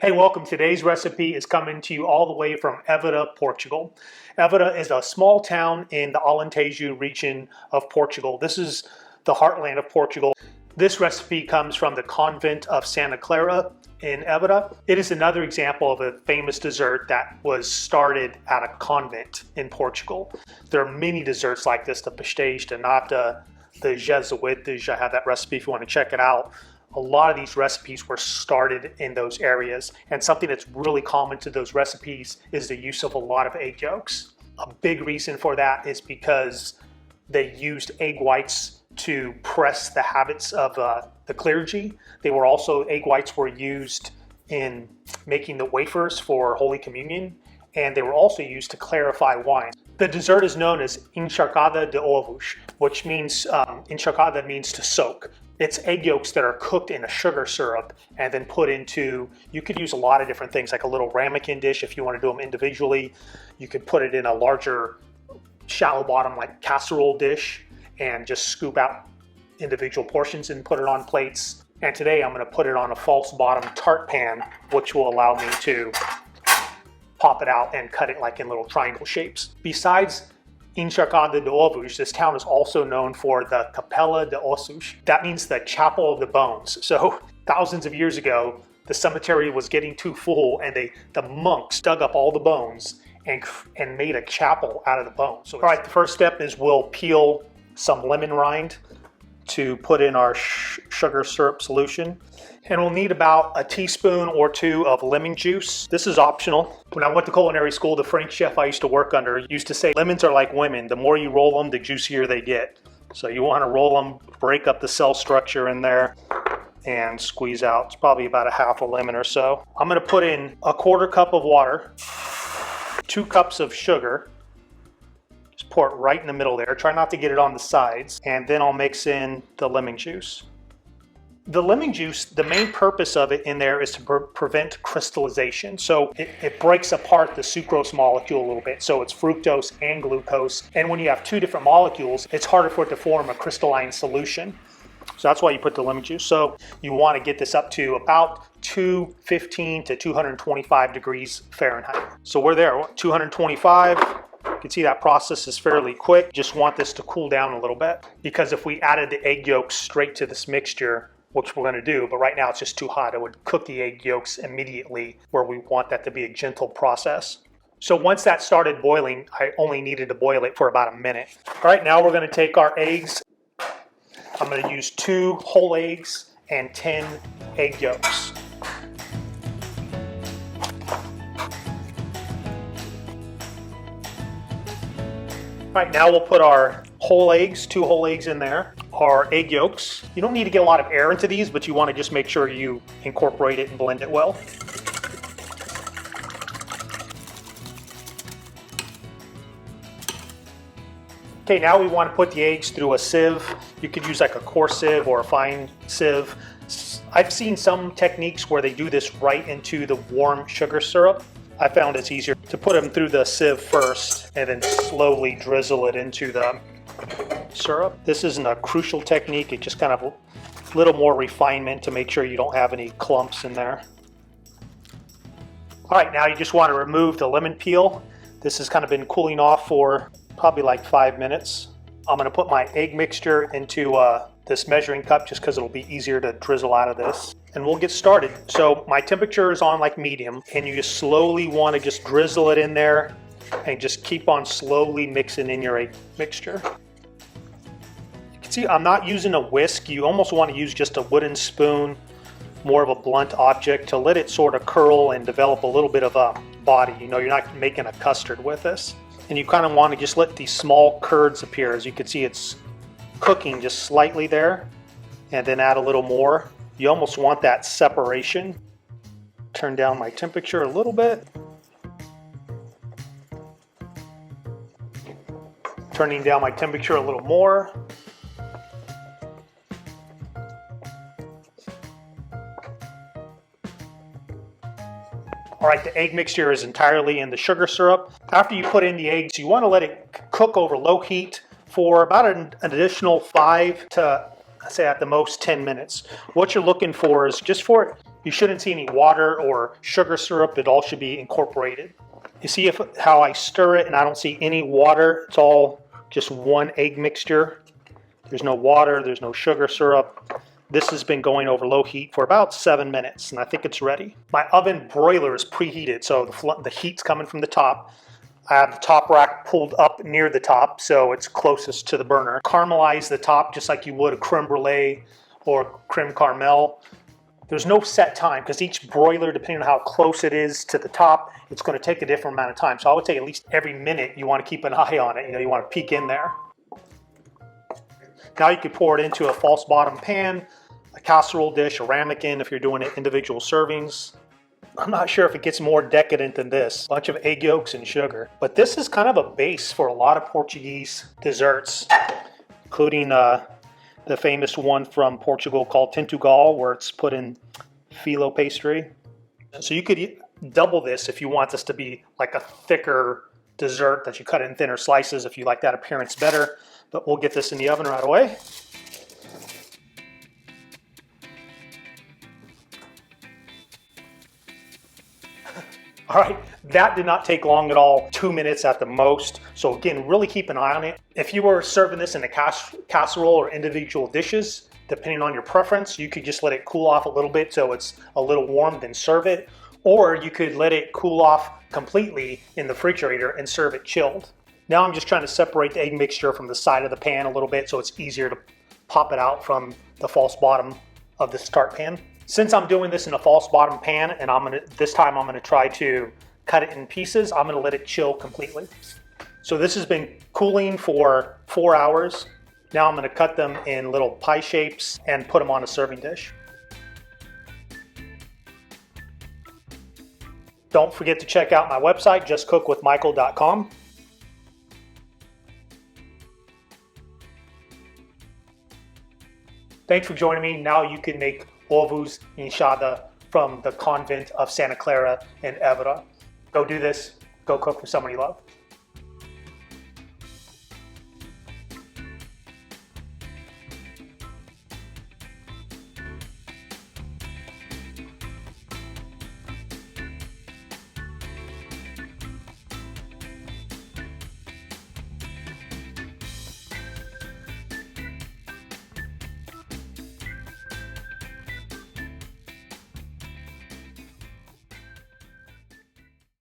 Hey, welcome. Today's recipe is coming to you all the way from Évora, Portugal. Évora is a small town in the Alentejo region of Portugal. This is the heartland of Portugal. This recipe comes from the convent of Santa Clara in Évora. It is another example of a famous dessert that was started at a convent in Portugal. There are many desserts like this, the pastéis de nata, the Jesuitas. I have that recipe if you want to check it out. A lot of these recipes were started in those areas, and something that's really common to those recipes is the use of a lot of egg yolks. A big reason for that is because they used egg whites to press the habits of the clergy. Egg whites were used in making the wafers for Holy Communion, and they were also used to clarify wine. The dessert is known as Encharcada de Ovos, which means, encharcada means to soak. It's egg yolks that are cooked in a sugar syrup and then put into, you could use a lot of different things, like a little ramekin dish if you want to do them individually. You could put it in a larger shallow bottom like casserole dish and just scoop out individual portions and put it on plates. And today I'm going to put it on a false bottom tart pan, which will allow me to pop it out and cut it like in little triangle shapes. Besides Encharcada de Ovos, this town is also known for the Capela de Ossos. That means the chapel of the bones. So thousands of years ago, the cemetery was getting too full and the monks dug up all the bones and made a chapel out of the bones. So all right, the first step is we'll peel some lemon rind to put in our sugar syrup solution. And we'll need about a teaspoon or two of lemon juice. This is optional. When I went to culinary school, the French chef I used to work under used to say, lemons are like women. The more you roll them, the juicier they get. So you want to roll them, break up the cell structure in there, and squeeze out. It's probably about a half a lemon or so. I'm going to put in a quarter cup of water, 2 cups of sugar. Just pour it right in the middle there. Try not to get it on the sides. And then I'll mix in the lemon juice. The lemon juice, the main purpose of it in there is to prevent crystallization. So it breaks apart the sucrose molecule a little bit. So it's fructose and glucose. And when you have 2 different molecules, it's harder for it to form a crystalline solution. So that's why you put the lemon juice. So you want to get this up to about 215 to 225 degrees Fahrenheit. So we're there, 225. You can see that process is fairly quick. Just want this to cool down a little bit, because if we added the egg yolks straight to this mixture, which we're going to do, but right now it's just too hot, it would cook the egg yolks immediately, where we want that to be a gentle process. So once that started boiling, I only needed to boil it for about a minute. All right, now we're going to take our eggs. I'm going to use 2 whole eggs and 10 egg yolks. All right, now we'll put our whole eggs, 2 whole eggs in there, our egg yolks. You don't need to get a lot of air into these, but you want to just make sure you incorporate it and blend it well. Okay, now we want to put the eggs through a sieve. You could use like a coarse sieve or a fine sieve. I've seen some techniques where they do this right into the warm sugar syrup. I found it's easier to put them through the sieve first and then slowly drizzle it into the syrup. This isn't a crucial technique, it's just kind of a little more refinement to make sure you don't have any clumps in there. All right, now you just want to remove the lemon peel. This has kind of been cooling off for probably like 5 minutes. I'm going to put my egg mixture into this measuring cup just because it'll be easier to drizzle out of this. And we'll get started. So my temperature is on like medium, and you just slowly want to just drizzle it in there and just keep on slowly mixing in your egg mixture. You can see I'm not using a whisk. You almost want to use just a wooden spoon, more of a blunt object, to let it sort of curl and develop a little bit of a body. You know, you're not making a custard with this. And you kind of want to just let these small curds appear. As you can see, it's cooking just slightly there, and then add a little more. You almost want that separation. Turn down my temperature a little bit. Turning down my temperature a little more. All right, the egg mixture is entirely in the sugar syrup. After you put in the eggs, you want to let it cook over low heat for about an additional 5 to, say at the most, 10 minutes. What you're looking for is just for it You shouldn't see any water or sugar syrup. It all should be incorporated. You see how I stir it and I don't see any water. It's all just one egg mixture. There's no water, there's no sugar syrup. This has been going over low heat for about 7 minutes and I think it's ready. My oven broiler is preheated, so the heat's coming from the top. I have the top rack pulled up near the top so it's closest to the burner. Caramelize the top just like you would a creme brulee or creme caramel. There's no set time because each broiler, depending on how close it is to the top, it's going to take a different amount of time. So I would say at least every minute you want to keep an eye on it. You know, you want to peek in there. Now you can pour it into a false bottom pan, a casserole dish, a ramekin if you're doing it individual servings. I'm not sure if it gets more decadent than this. A bunch of egg yolks and sugar. But this is kind of a base for a lot of Portuguese desserts, including the famous one from Portugal called Tentugal, where it's put in filo pastry. So you could double this if you want this to be like a thicker dessert that you cut it in thinner slices if you like that appearance better. But we'll get this in the oven right away. All right, that did not take long at all, 2 minutes at the most. So again, really keep an eye on it. If you were serving this in a casserole or individual dishes, depending on your preference, you could just let it cool off a little bit so it's a little warm, then serve it. Or you could let it cool off completely in the refrigerator and serve it chilled. Now I'm just trying to separate the egg mixture from the side of the pan a little bit so it's easier to pop it out from the false bottom of the start pan. Since I'm doing this in a false bottom pan and this time I'm gonna try to cut it in pieces, I'm gonna let it chill completely. So this has been cooling for 4 hours. Now I'm gonna cut them in little pie shapes and put them on a serving dish. Don't forget to check out my website, justcookwithmichael.com. Thanks for joining me. Now you can make ovos Encharcada from the convent of Santa Clara in Évora. Go do this. Go cook for someone you love.